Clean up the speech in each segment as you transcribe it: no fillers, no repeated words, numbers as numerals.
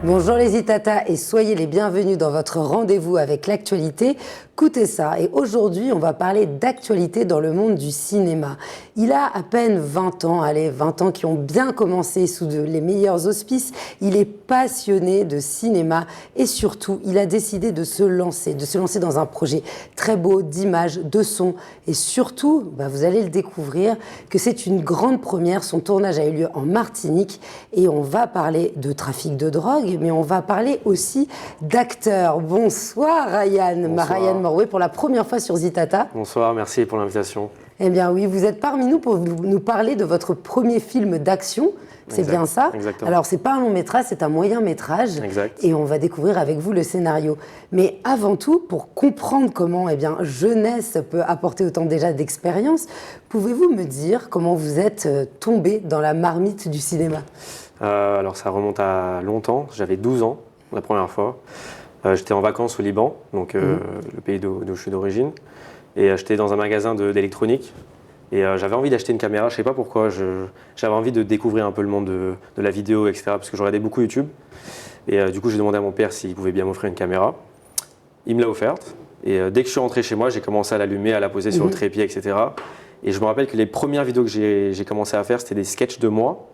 Bonjour les Itata et soyez les bienvenus dans votre rendez-vous avec l'actualité. Écoutez ça, et aujourd'hui on va parler d'actualité dans le monde du cinéma. Il a à peine 20 ans, 20 ans qui ont bien commencé sous les meilleurs auspices. Il est passionné de cinéma et surtout il a décidé de se lancer dans un projet très beau d'images, de sons et surtout, vous allez le découvrir, que c'est une grande première. Son tournage a eu lieu en Martinique et on va parler de trafic de drogue, mais on va parler aussi d'acteurs. Bonsoir Ryan. Bonsoir. Ryan Morway pour la première fois sur Zitata. Bonsoir, merci pour l'invitation. Eh bien oui, vous êtes parmi nous pour nous parler de votre premier film d'action. C'est bien ça? Exactement. Alors, c'est pas un long métrage, c'est un moyen métrage. Exact. Et on va découvrir avec vous le scénario. Mais avant tout, pour comprendre comment jeunesse peut apporter autant déjà d'expérience, pouvez-vous me dire comment vous êtes tombé dans la marmite du cinéma? Alors, ça remonte à longtemps. J'avais 12 ans la première fois. J'étais en vacances au Liban, donc le pays d'où je suis d'origine. Et j'étais dans un magasin d'électronique. Et j'avais envie d'acheter une caméra, je ne sais pas pourquoi. J'avais envie de découvrir un peu le monde de la vidéo, etc. Parce que je regardais beaucoup YouTube. Et du coup, j'ai demandé à mon père s'il pouvait bien m'offrir une caméra. Il me l'a offerte. Et dès que je suis rentré chez moi, j'ai commencé à l'allumer, à la poser sur le trépied, etc. Et je me rappelle que les premières vidéos que j'ai commencé à faire, c'était des sketchs de moi,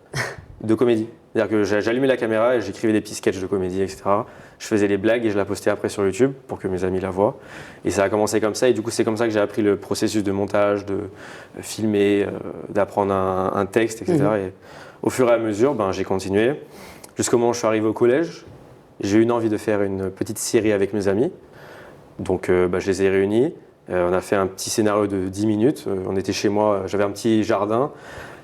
de comédie. C'est-à-dire que j'allumais la caméra et j'écrivais des petits sketchs de comédie, etc. Je faisais les blagues et je la postais après sur YouTube pour que mes amis la voient. Et ça a commencé comme ça. Et du coup, c'est comme ça que j'ai appris le processus de montage, de filmer, d'apprendre un texte, etc. Et au fur et à mesure, j'ai continué. Jusqu'au moment où je suis arrivé au collège, j'ai eu une envie de faire une petite série avec mes amis. Donc, je les ai réunis. On a fait un petit scénario de 10 minutes. On était chez moi, j'avais un petit jardin.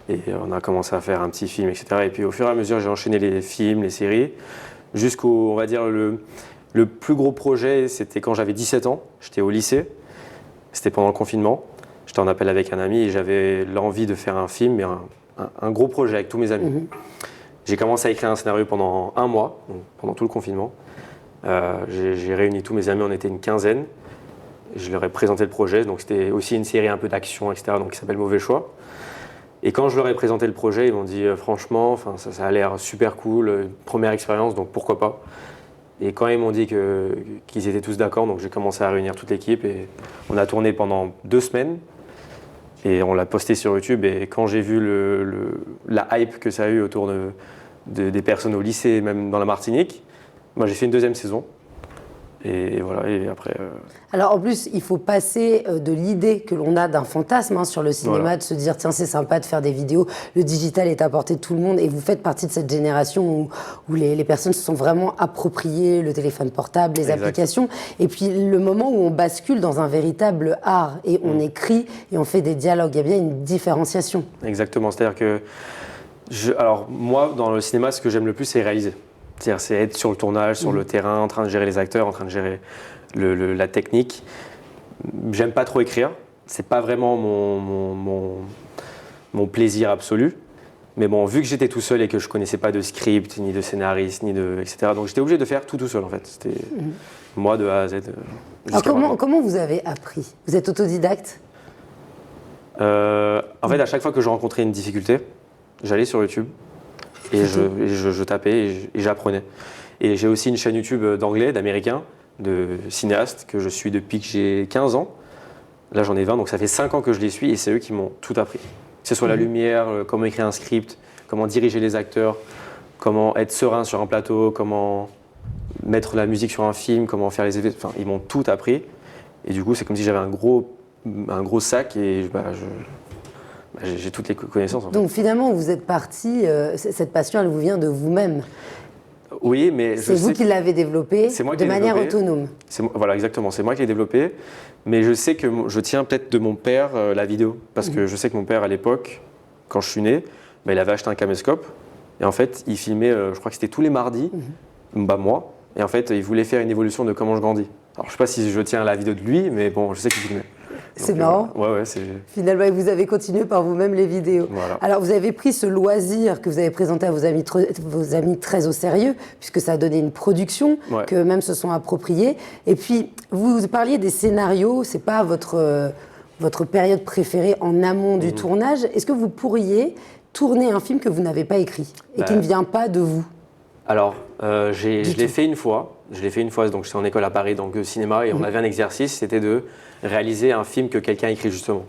Et on a commencé à faire un petit film, etc. Et puis au fur et à mesure, j'ai enchaîné les films, les séries, jusqu'au, on va dire, le plus gros projet, c'était quand j'avais 17 ans. J'étais au lycée, c'était pendant le confinement. J'étais en appel avec un ami et j'avais l'envie de faire un film, mais un gros projet avec tous mes amis. J'ai commencé à écrire un scénario pendant un mois, donc pendant tout le confinement. J'ai réuni tous mes amis, on était une quinzaine. Je leur ai présenté le projet, donc c'était aussi une série un peu d'action, etc., donc qui s'appelle Mauvais Choix. Et quand je leur ai présenté le projet, ils m'ont dit franchement, ça a l'air super cool, première expérience, donc pourquoi pas. Et quand ils m'ont dit qu'ils étaient tous d'accord, donc j'ai commencé à réunir toute l'équipe et on a tourné pendant 2 semaines et on l'a posté sur YouTube. Et quand j'ai vu la hype que ça a eu autour des personnes au lycée, même dans la Martinique, moi j'ai fait une 2e saison. Et voilà, et après... Alors en plus, il faut passer de l'idée que l'on a d'un fantasme sur le cinéma, de se dire tiens c'est sympa de faire des vidéos, le digital est à portée de tout le monde et vous faites partie de cette génération où les personnes se sont vraiment appropriées le téléphone portable, les applications. Et puis le moment où on bascule dans un véritable art et on écrit et on fait des dialogues, il y a bien une différenciation. Exactement, c'est-à-dire que... Alors moi, dans le cinéma, ce que j'aime le plus, c'est réaliser. C'est-à-dire, c'est être sur le tournage, sur le terrain, en train de gérer les acteurs, en train de gérer la technique. J'aime pas trop écrire. C'est pas vraiment mon plaisir absolu. Mais bon, vu que j'étais tout seul et que je connaissais pas de script, ni de scénariste, etc. Donc j'étais obligé de faire tout seul en fait. C'était moi de A à Z. Alors comment vous avez appris? Vous êtes autodidacte? En fait, à chaque fois que je rencontrais une difficulté, j'allais sur YouTube. Et je tapais et j'apprenais. Et j'ai aussi une chaîne YouTube d'anglais, d'américain, de cinéastes que je suis depuis que j'ai 15 ans. Là, j'en ai 20, donc ça fait 5 ans que je les suis et c'est eux qui m'ont tout appris. Que ce soit la lumière, comment écrire un script, comment diriger les acteurs, comment être serein sur un plateau, comment mettre la musique sur un film, comment faire les effets. Enfin, ils m'ont tout appris. Et du coup, c'est comme si j'avais un gros sac et j'ai toutes les connaissances. En fait. Donc finalement, vous êtes parti, cette passion, elle vous vient de vous-même. Oui, mais c'est vous qui l'avez développée de manière autonome. Voilà, exactement. C'est moi qui l'ai développé. Mais je sais que je tiens peut-être de mon père la vidéo. Parce que je sais que mon père, à l'époque, quand je suis né, il avait acheté un caméscope. Et en fait, il filmait, je crois que c'était tous les mardis, moi. Et en fait, il voulait faire une évolution de comment je grandis. Alors, je ne sais pas si je tiens la vidéo de lui, mais bon, je sais qu'il filmait. C'est marrant. Ouais, Finalement, vous avez continué par vous-même les vidéos. Voilà. Alors, vous avez pris ce loisir que vous avez présenté à vos amis très au sérieux, puisque ça a donné une production qu'eux-mêmes se sont appropriés. Et puis, vous parliez des scénarios, c'est pas votre période préférée en amont du tournage. Est-ce que vous pourriez tourner un film que vous n'avez pas écrit et qui ne vient pas de vous? Alors, je l'ai fait une fois. Je l'ai fait une fois, donc j'étais en école à Paris, donc cinéma, et on avait un exercice, c'était de réaliser un film que quelqu'un a écrit justement.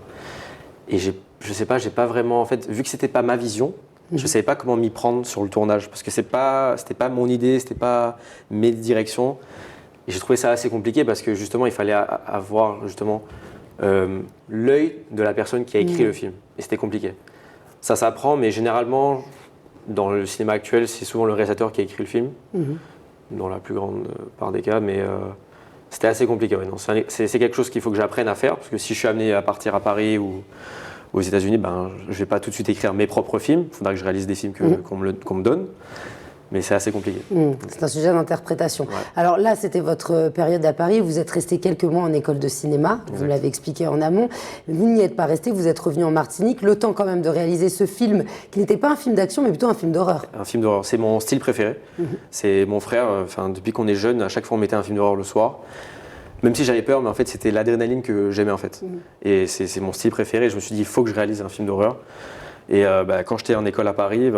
Et je sais pas, j'ai pas vraiment, en fait, vu que c'était pas ma vision, je savais pas comment m'y prendre sur le tournage, parce que c'était pas mon idée, c'était pas mes directions. Et j'ai trouvé ça assez compliqué parce que justement, il fallait avoir justement l'œil de la personne qui a écrit le film. Et c'était compliqué. Ça s'apprend, mais généralement, dans le cinéma actuel, c'est souvent le réalisateur qui a écrit le film, dans la plus grande part des cas, mais c'était assez compliqué. Ouais, non, c'est quelque chose qu'il faut que j'apprenne à faire, parce que si je suis amené à partir à Paris ou aux États-Unis, ben, je ne vais pas tout de suite écrire mes propres films. Il faudra que je réalise des films qu'on me donne. Mais c'est assez compliqué. C'est un sujet d'interprétation. Ouais. Alors là, c'était votre période à Paris. Vous êtes resté quelques mois en école de cinéma. Vous l'avez expliqué en amont. Vous n'y êtes pas resté. Vous êtes revenu en Martinique. Le temps quand même de réaliser ce film, qui n'était pas un film d'action, mais plutôt un film d'horreur. Un film d'horreur. C'est mon style préféré. C'est mon frère. Depuis qu'on est jeune, à chaque fois, on mettait un film d'horreur le soir. Même si j'avais peur, mais en fait, c'était l'adrénaline que j'aimais en fait. Et c'est mon style préféré. Je me suis dit, il faut que je réalise un film d'horreur. Et quand j'étais en école à Paris,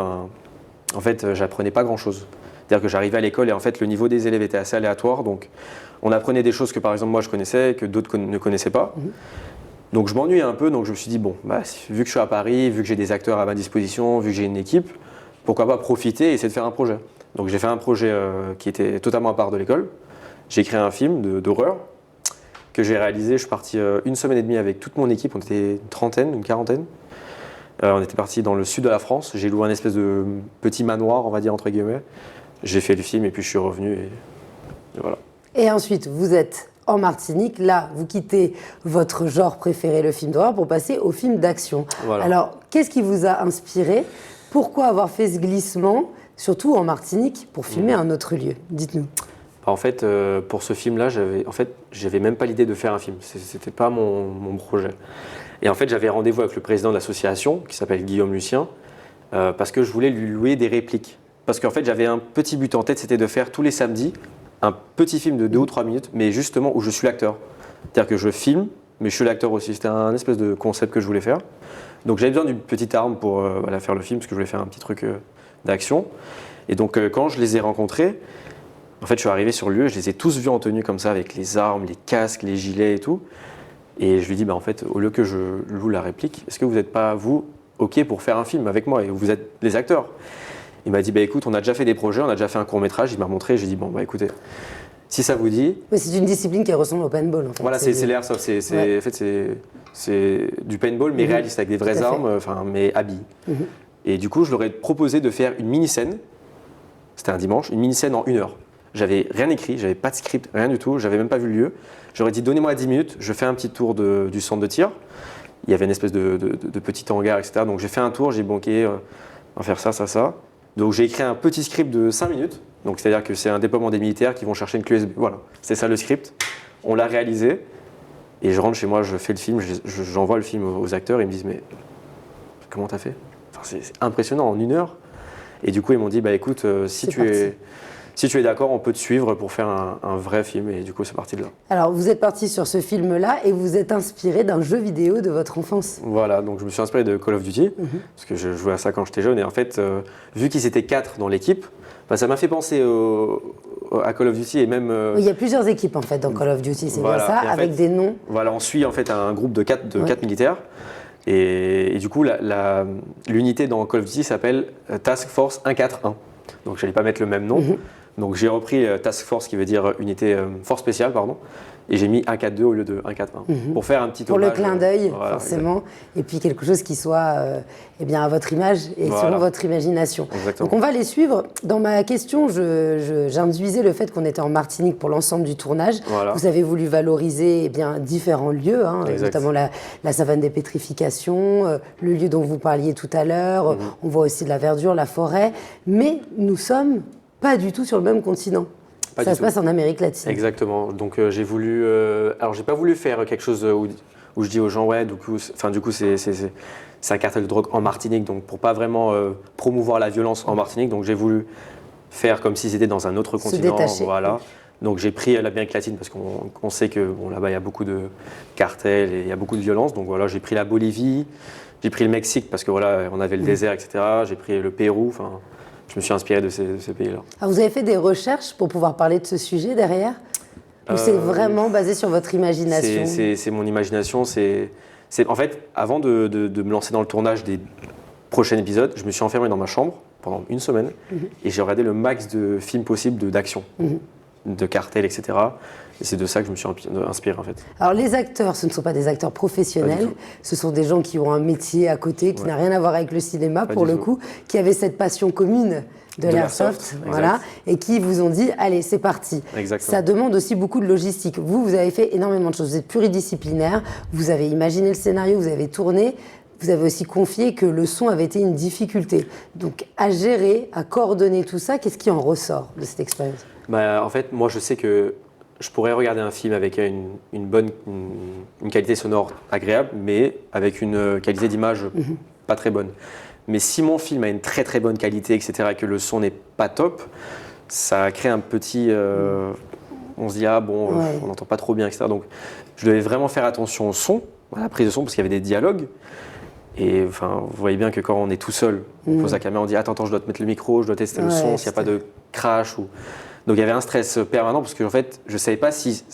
en fait, j'apprenais pas grand-chose. C'est-à-dire que j'arrivais à l'école et en fait, le niveau des élèves était assez aléatoire. Donc, on apprenait des choses que, par exemple, moi, je connaissais, que d'autres ne connaissaient pas. Donc, je m'ennuyais un peu. Donc, je me suis dit, bon, vu que je suis à Paris, vu que j'ai des acteurs à ma disposition, vu que j'ai une équipe, pourquoi pas profiter et essayer de faire un projet. Donc, j'ai fait un projet qui était totalement à part de l'école. J'ai créé un film d'horreur que j'ai réalisé. Je suis parti une semaine et demie avec toute mon équipe. On était une trentaine, une quarantaine. On était parti dans le sud de la France. J'ai loué un espèce de petit manoir, on va dire, entre guillemets. J'ai fait le film et puis je suis revenu et voilà. Et ensuite, vous êtes en Martinique. Là, vous quittez votre genre préféré, le film d'horreur, pour passer au film d'action. Voilà. Alors, qu'est-ce qui vous a inspiré? Pourquoi avoir fait ce glissement, surtout en Martinique, pour filmer un autre lieu? Dites-nous. En fait, pour ce film-là, j'avais même pas l'idée de faire un film. C'était pas mon projet. Et en fait, j'avais rendez-vous avec le président de l'association, qui s'appelle Guillaume Lucien, parce que je voulais lui louer des répliques. Parce qu'en fait, j'avais un petit but en tête, c'était de faire tous les samedis un petit film de 2 ou 3 minutes, mais justement où je suis l'acteur. C'est-à-dire que je filme, mais je suis l'acteur aussi. C'était un espèce de concept que je voulais faire. Donc j'avais besoin d'une petite arme pour faire le film, parce que je voulais faire un petit truc d'action. Et donc quand je les ai rencontrés, en fait, je suis arrivé sur le lieu, je les ai tous vus en tenue comme ça, avec les armes, les casques, les gilets et tout. Et je lui dis, en fait, au lieu que je loue la réplique, est-ce que vous n'êtes pas, vous, OK pour faire un film avec moi et vous êtes les acteurs? Il m'a dit, écoute, on a déjà fait des projets, on a déjà fait un court-métrage. Il m'a montré, j'ai dit, écoutez, si ça vous dit… Mais c'est une discipline qui ressemble au paintball, en fait. Voilà, c'est l'airsoft. En fait, c'est du paintball, mais réaliste, avec des vraies armes, mais habillées. Et du coup, je leur ai proposé de faire une mini-scène. C'était un dimanche, une mini-scène en 1 heure. J'avais rien écrit, j'avais pas de script, rien du tout, j'avais même pas vu le lieu. J'aurais dit donnez-moi 10 minutes, je fais un petit tour du centre de tir. Il y avait une espèce de petit hangar, etc. Donc j'ai fait un tour, j'ai dit bon, ok, on va faire ça, ça, ça. Donc j'ai écrit un petit script de 5 minutes. Donc c'est-à-dire que c'est un déploiement des militaires qui vont chercher une clé USB. Voilà, c'est ça le script. On l'a réalisé et je rentre chez moi, je fais le film, j'envoie le film aux acteurs. Ils me disent mais comment t'as fait? C'est impressionnant en 1 heure. Et du coup ils m'ont dit écoute, si tu es d'accord, on peut te suivre pour faire un vrai film. Et du coup, c'est parti de là. Alors, vous êtes parti sur ce film-là et vous êtes inspiré d'un jeu vidéo de votre enfance. Voilà, donc je me suis inspiré de Call of Duty, parce que je jouais à ça quand j'étais jeune. Et en fait, vu qu'ils étaient 4 dans l'équipe, ça m'a fait penser à Call of Duty et même… Il y a plusieurs équipes en fait dans Call of Duty, c'est bien ça, avec des noms. Voilà, on suit en fait un groupe de 4 militaires. Et du coup, l'unité dans Call of Duty s'appelle Task Force 141. Donc je n'allais pas mettre le même nom. Donc j'ai repris Task Force qui veut dire unité force spéciale, pardon, et j'ai mis 142 au lieu de 141 pour faire un petit hommage. Pour le clin d'œil, forcément, exactement. Et puis quelque chose qui soit à votre image et selon votre imagination. Exactement. Donc on va les suivre. Dans ma question, j'induisais le fait qu'on était en Martinique pour l'ensemble du tournage. Voilà. Vous avez voulu valoriser différents lieux, notamment la savane des pétrifications, le lieu dont vous parliez tout à l'heure. On voit aussi de la verdure, la forêt, mais nous sommes pas du tout sur le même continent. Ça se passe en Amérique latine. Exactement. Donc j'ai voulu… alors j'ai pas voulu faire quelque chose où je dis aux gens ouais, du coup c'est un cartel de drogue en Martinique, donc pour pas vraiment promouvoir la violence en Martinique, donc j'ai voulu faire comme si c'était dans un autre continent. Voilà. Donc j'ai pris l'Amérique latine parce qu'on sait que là-bas il y a beaucoup de cartels et il y a beaucoup de violence. Donc voilà, j'ai pris la Bolivie, j'ai pris le Mexique parce que voilà, on avait le désert, etc. J'ai pris le Pérou. je me suis inspiré de ces pays-là. Alors, vous avez fait des recherches pour pouvoir parler de ce sujet derrière? Ou c'est vraiment basé sur votre imagination? C'est mon imagination. En fait, avant de me lancer dans le tournage des prochains épisodes, je me suis enfermé dans ma chambre pendant une semaine et j'ai regardé le max de films possibles d'action, de cartels, etc. Et c'est de ça que je me suis inspiré en fait. Alors les acteurs, ce ne sont pas des acteurs professionnels, ce sont des gens qui ont un métier à côté qui n'a rien à voir avec le cinéma pour le coup, qui avaient cette passion commune de l'airsoft, voilà, et qui vous ont dit allez c'est parti. Exactement. Ça demande aussi beaucoup de logistique. Vous avez fait énormément de choses, vous êtes pluridisciplinaire, vous avez imaginé le scénario, vous avez tourné. Vous avez aussi confié que le son avait été une difficulté. Donc, à gérer, à coordonner tout ça, qu'est-ce qui en ressort de cette expérience? En fait, moi, je sais que je pourrais regarder un film avec une qualité sonore agréable, mais avec une qualité d'image pas très bonne. Mais si mon film a une très très bonne qualité, etc., et que le son n'est pas top, ça crée un petit... on se dit, ah bon, on n'entend pas trop bien, etc. Donc, je devais vraiment faire attention au son, à la prise de son, parce qu'il y avait des dialogues. Et enfin, vous voyez bien que quand on est tout seul, on pose la caméra, on dit attends, je dois te mettre le micro, je dois tester le son, s'il n'y a pas de crash. Donc il y avait un stress permanent parce que en fait, je ne savais pas si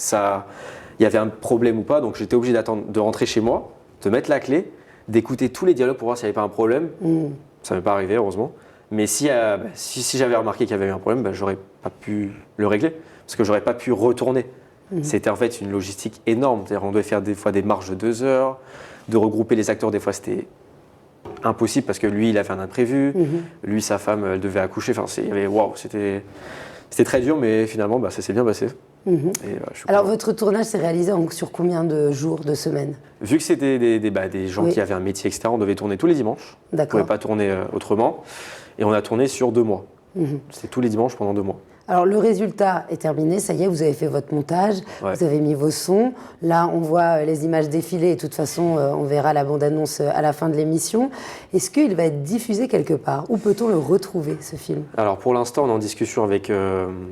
il y avait un problème ou pas. Donc j'étais obligé d'attendre de rentrer chez moi, de mettre la clé, d'écouter tous les dialogues pour voir s'il n'y avait pas un problème. Ça ne m'est pas arrivé, heureusement. Mais si j'avais remarqué qu'il y avait eu un problème, je n'aurais pas pu le régler parce que je n'aurais pas pu retourner. C'était en fait une logistique énorme. C'est-à-dire, on devait faire des fois des marches de 2 heures. De regrouper les acteurs, des fois, c'était impossible parce que lui, il avait un imprévu. Lui, sa femme, elle devait accoucher. Enfin, c'était très dur, mais finalement, ça s'est bien passé. Alors, votre tournage s'est réalisé sur combien de jours, de semaines? Vu que c'était des gens qui avaient un métier, etc., on devait tourner tous les dimanches. On ne pouvait pas tourner autrement. Et on a tourné sur 2 mois. C'était tous les dimanches pendant 2 mois. Alors le résultat est terminé, ça y est, vous avez fait votre montage, vous avez mis vos sons. Là, on voit les images défiler et de toute façon, on verra la bande-annonce à la fin de l'émission. Est-ce qu'il va être diffusé quelque part? Où peut-on le retrouver, ce film? Alors pour l'instant, on est en discussion avec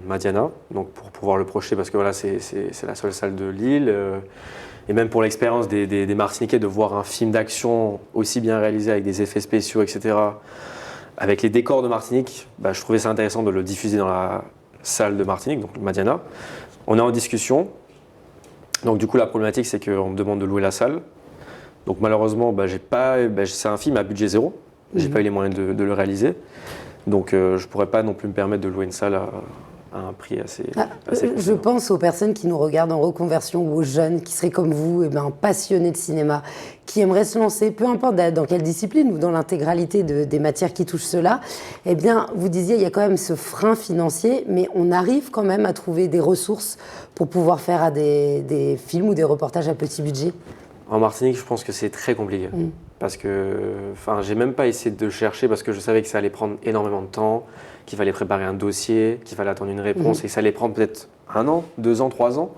Madiana, donc pour pouvoir le projeter, parce que voilà, c'est la seule salle de Lille. Et même pour l'expérience des Martiniquais, de voir un film d'action aussi bien réalisé avec des effets spéciaux, etc., avec les décors de Martinique, je trouvais ça intéressant de le diffuser dans la salle de Martinique, donc Madiana. On est en discussion. Donc du coup, la problématique, c'est qu'on me demande de louer la salle. Donc malheureusement, c'est un film à budget zéro. J'ai pas eu les moyens de le réaliser. Donc je pourrais pas non plus me permettre de louer une salle à un prix assez je pense aux personnes qui nous regardent en reconversion ou aux jeunes qui seraient comme vous, passionnés de cinéma, qui aimeraient se lancer, peu importe dans quelle discipline ou dans l'intégralité des matières qui touchent cela. Eh bien, vous disiez, il y a quand même ce frein financier, mais on arrive quand même à trouver des ressources pour pouvoir faire des films ou des reportages à petit budget. En Martinique, je pense que c'est très compliqué. Parce que, j'ai même pas essayé de chercher parce que je savais que ça allait prendre énormément de temps, qu'il fallait préparer un dossier, qu'il fallait attendre une réponse et que ça allait prendre peut-être 1 an, 2 ans, 3 ans.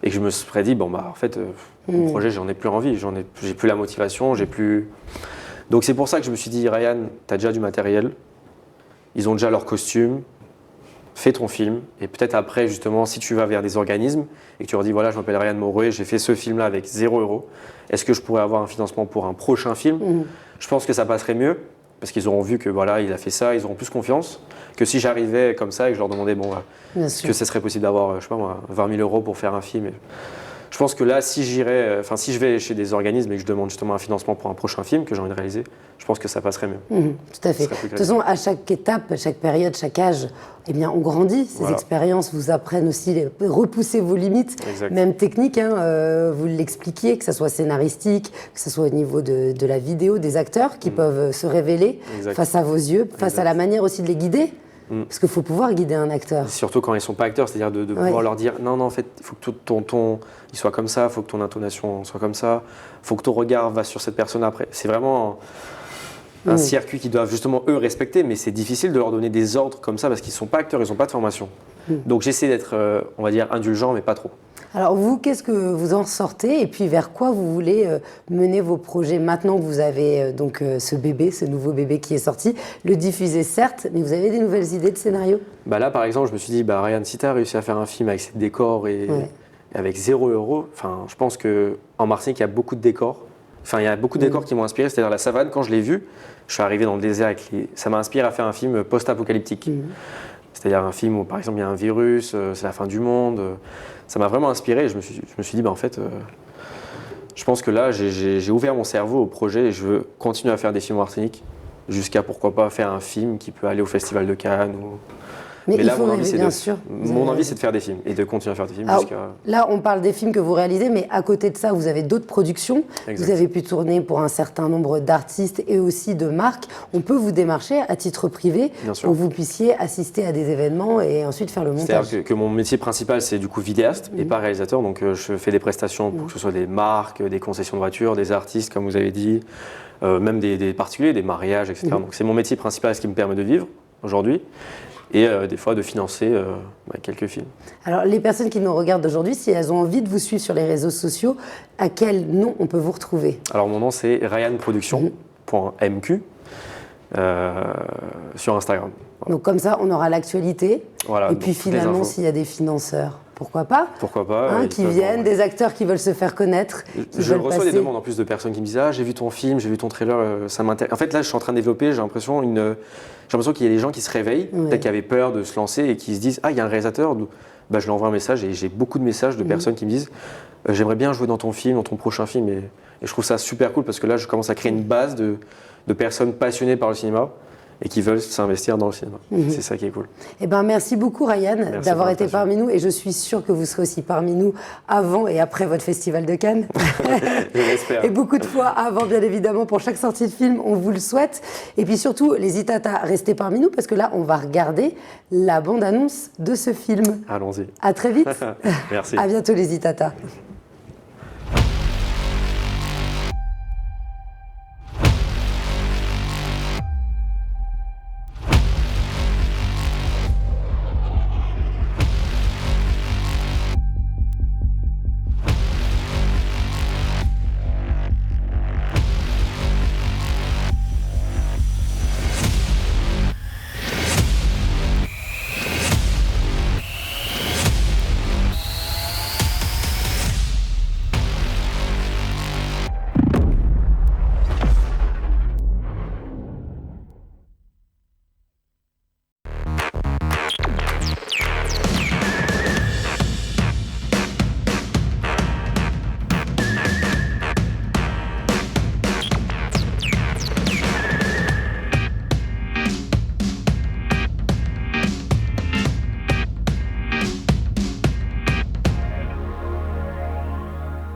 Et que je me serais dit, en fait, mon projet, j'en ai plus envie, j'ai plus la motivation, j'ai plus. Donc c'est pour ça que je me suis dit, Ryan, tu as déjà du matériel, ils ont déjà leurs costumes, fais ton film. Et peut-être après, justement, si tu vas vers des organismes et que tu leur dis, voilà, je m'appelle Ryan Maurouet, j'ai fait ce film-là avec 0 €, est-ce que je pourrais avoir un financement pour un prochain film? Je pense que ça passerait mieux. Parce qu'ils auront vu que voilà, il a fait ça, ils auront plus confiance que si j'arrivais comme ça et que je leur demandais est-ce que ce serait possible d'avoir 20 000 € pour faire un film. Je pense que là, si je vais chez des organismes et que je demande justement un financement pour un prochain film que j'ai envie de réaliser, je pense que ça passerait mieux. Tout à fait. De toute façon, à chaque étape, à chaque période, chaque âge, on grandit. Ces expériences vous apprennent aussi à repousser vos limites, même techniques. Vous l'expliquiez, que ce soit scénaristique, que ce soit au niveau de la vidéo, des acteurs qui peuvent se révéler face à vos yeux, face à la manière aussi de les guider. Parce qu'il faut pouvoir guider un acteur. Surtout quand ils ne sont pas acteurs, c'est-à-dire de pouvoir leur dire non, en fait, il faut que ton ton il soit comme ça, il faut que ton intonation soit comme ça, il faut que ton regard va sur cette personne après. C'est vraiment un circuit qu'ils doivent justement eux respecter, mais c'est difficile de leur donner des ordres comme ça parce qu'ils ne sont pas acteurs, ils n'ont pas de formation. Donc j'essaie d'être, on va dire, indulgent, mais pas trop. Alors vous, qu'est-ce que vous en sortez et puis vers quoi vous voulez mener vos projets maintenant que vous avez ce nouveau bébé qui est sorti, le diffuser certes, mais vous avez des nouvelles idées de scénario? Là par exemple, je me suis dit, Ryan, si tu as réussi à faire un film avec ces décors et avec 0 €, je pense qu'en Martinique, il y a beaucoup de décors Enfin, il y a beaucoup de décors qui m'ont inspiré. C'est-à-dire la savane, quand je l'ai vue, je suis arrivé dans le désert ça m'a inspiré à faire un film post-apocalyptique. C'est-à-dire un film où, par exemple, il y a un virus, c'est la fin du monde. Ça m'a vraiment inspiré et je me suis dit, en fait, je pense que là, j'ai ouvert mon cerveau au projet et je veux continuer à faire des films en Martinique jusqu'à, pourquoi pas, faire un film qui peut aller au Festival de Cannes. Mais là, mon envie, c'est de faire des films et de continuer à faire des films Alors, jusqu'à... Là, on parle des films que vous réalisez, mais à côté de ça, vous avez d'autres productions. Exact. Vous avez pu tourner pour un certain nombre d'artistes et aussi de marques. On peut vous démarcher à titre privé pour que vous puissiez assister à des événements et ensuite faire le montage. C'est-à-dire que mon métier principal, c'est du coup vidéaste et pas réalisateur. Donc, je fais des prestations pour que ce soit des marques, des concessions de voitures, des artistes, comme vous avez dit, même des particuliers, des mariages, etc. Donc, c'est mon métier principal, ce qui me permet de vivre aujourd'hui. Et des fois de financer quelques films. Alors, les personnes qui nous regardent aujourd'hui, si elles ont envie de vous suivre sur les réseaux sociaux, à quel nom on peut vous retrouver? Alors, mon nom, c'est ryanproduction.mq sur Instagram. Voilà. Donc, comme ça, on aura l'actualité. Voilà, et puis, finalement, s'il y a des financeurs, pourquoi pas? Pourquoi pas qui viennent, des acteurs qui veulent se faire connaître. Je reçois des demandes en plus de personnes qui me disent « Ah, j'ai vu ton film, j'ai vu ton trailer, ça m'intéresse. » En fait, là, je suis en train de développer, j'ai l'impression qu'il y a des gens qui se réveillent, peut-être qui avaient peur de se lancer et qui se disent « Ah, il y a un réalisateur. » Je leur envoie un message et j'ai beaucoup de messages de personnes qui me disent « J'aimerais bien jouer dans ton film, dans ton prochain film. » Et je trouve ça super cool parce que là, je commence à créer une base de personnes passionnées par le cinéma et qui veulent s'investir dans le cinéma. C'est ça qui est cool. Eh ben, merci beaucoup Ryan d'avoir été parmi nous et je suis sûre que vous serez aussi parmi nous avant et après votre festival de Cannes. Je l'espère. Et beaucoup de fois avant, bien évidemment, pour chaque sortie de film, on vous le souhaite. Et puis surtout, les Itata, restez parmi nous parce que là, on va regarder la bande-annonce de ce film. Allons-y. À très vite. Merci. À bientôt les Itata.